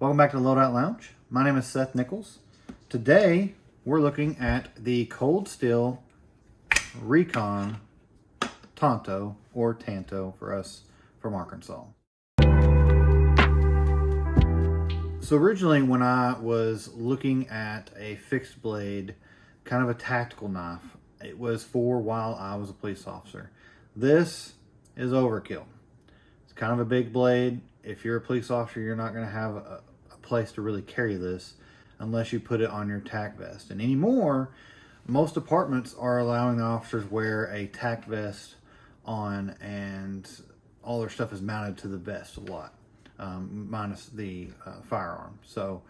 Welcome back to the Loadout Lounge. My name is Seth Nichols. Today, we're looking at the Cold Steel Recon Tanto, or Tanto for us from Arkansas. So originally, when I was looking at a fixed blade, kind of a tactical knife, it was for while I was a police officer. This is overkill. It's kind of a big blade. If you're a police officer, you're not going to have a place to really carry this unless you put it on your tack vest. And anymore, most departments are allowing the officers wear a tack vest on, and all their stuff is mounted to the vest a lot, minus the firearm. So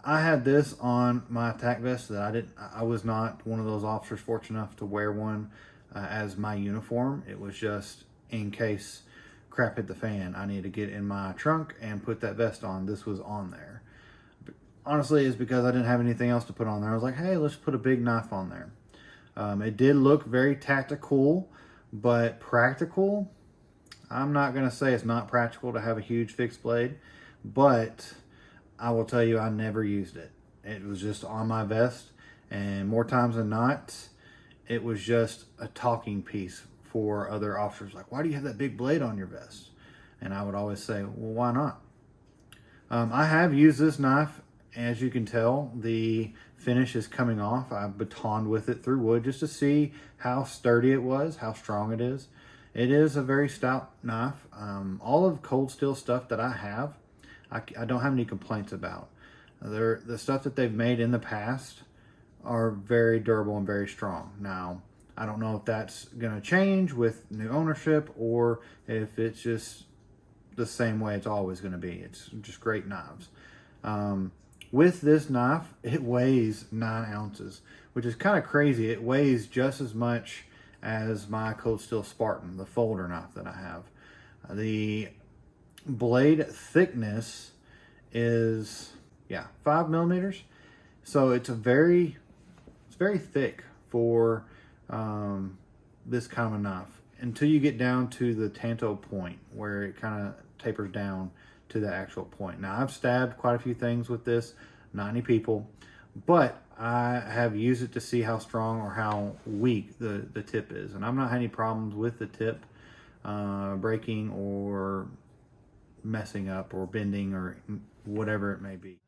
I had this on my tack vest that I was not one of those officers fortunate enough to wear one as my uniform. It was just in case crap hit the fan, I need to get in my trunk and put that vest on. This was on there. But honestly, it's because I didn't have anything else to put on there. I was like, hey, let's put a big knife on there. It did look very tactical, but practical. I'm not going to say it's not practical to have a huge fixed blade, but I will tell you, I never used it. It was just on my vest, and more times than not, it was just a talking piece for other officers. Like, why do you have that big blade on your vest? And I would always say, well, why not? I have used this knife. As you can tell, the finish is coming off. I batoned with it through wood just to see how sturdy it was, how strong it is. It is a very stout knife. All of Cold Steel stuff that I have, I don't have any complaints about. The stuff that they've made in the past are very durable and very strong. Now, I don't know if that's going to change with new ownership or if it's just the same way it's always going to be. It's just great knives. With this knife, it weighs 9 ounces, which is kind of crazy. It weighs just as much as my Cold Steel Spartan, the folder knife that I have. The blade thickness is 5 millimeters, so it's very thick for this kind of a knife until you get down to the Tanto point where it kind of tapers down to the actual point. Now, I've stabbed quite a few things with this, 90 people, but I have used it to see how strong or how weak the tip is, and I'm not having any problems with the tip breaking or messing up or bending or whatever it may be.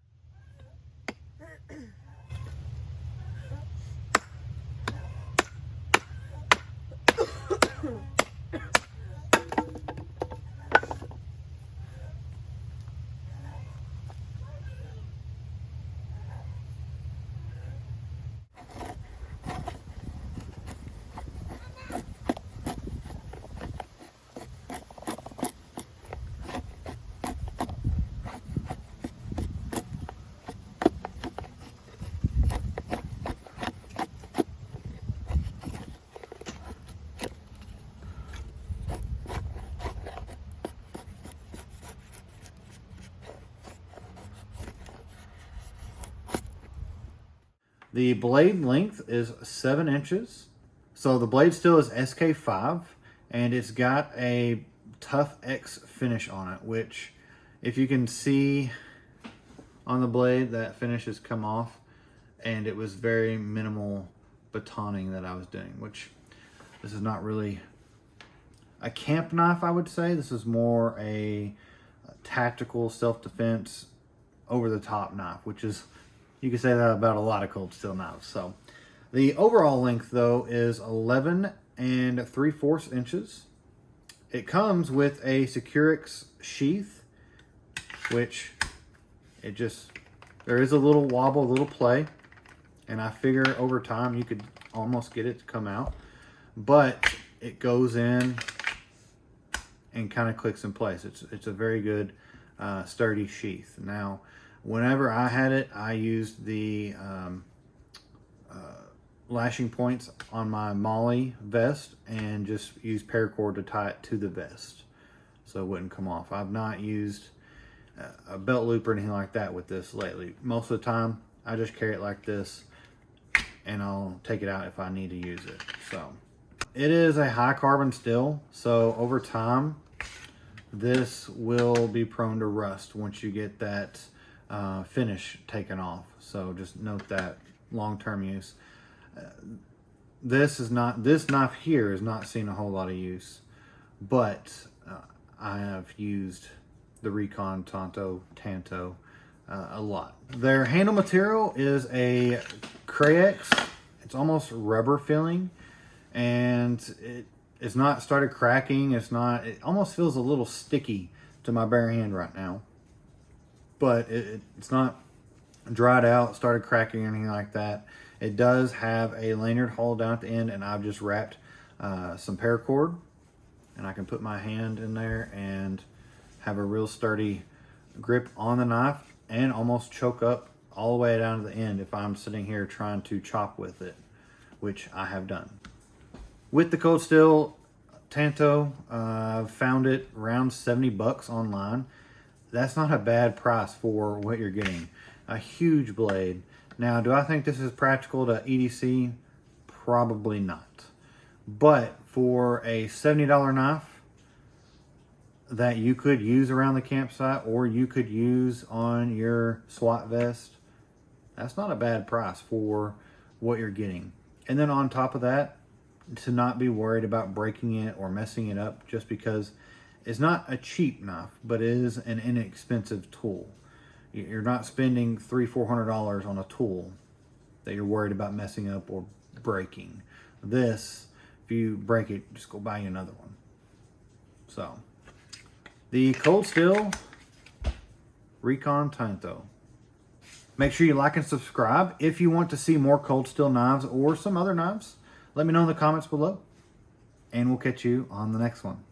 The blade length is 7 inches. So the blade steel is SK5, and it's got a Tough X finish on it, which if you can see on the blade, that finish has come off, and it was very minimal batoning that I was doing, which this is not really a camp knife, I would say. This is more a tactical self-defense over-the-top knife, which is, you can say that about a lot of Cold Steel knives. So the overall length, though, is 11 3/4 inches. It comes with a Securix sheath, which there is a little wobble, a little play, and I figure over time you could almost get it to come out, but it goes in and kind of clicks in place. It's a very good sturdy sheath. Now, whenever I had it, I used the lashing points on my Molly vest and just used paracord to tie it to the vest so it wouldn't come off. I've not used a belt loop or anything like that with this lately. Most of the time, I just carry it like this, and I'll take it out if I need to use it. So it is a high carbon steel, so over time, this will be prone to rust once you get that finish taken off. So just note that long-term use. This knife here is not seeing a whole lot of use, but I have used the Recon Tanto a lot. Their handle material is a Crayex. It's almost rubber feeling, and it's not started cracking. It almost feels a little sticky to my bare hand right now, but it's not dried out, started cracking or anything like that. It does have a lanyard hole down at the end, and I've just wrapped some paracord, and I can put my hand in there and have a real sturdy grip on the knife and almost choke up all the way down to the end if I'm sitting here trying to chop with it, which I have done. With the Cold Steel Tanto, found it around 70 bucks online. That's not a bad price for what you're getting. A huge blade. Now, do I think this is practical to EDC? Probably not. But for a $70 knife that you could use around the campsite or you could use on your SWAT vest, that's not a bad price for what you're getting. And then on top of that, to not be worried about breaking it or messing it up just because it's not a cheap knife, but it is an inexpensive tool. You're not spending $300-400 on a tool that you're worried about messing up or breaking. This, if you break it, just go buy you another one. So, the Cold Steel Recon Tanto. Make sure you like and subscribe. If you want to see more Cold Steel knives or some other knives, let me know in the comments below. And we'll catch you on the next one.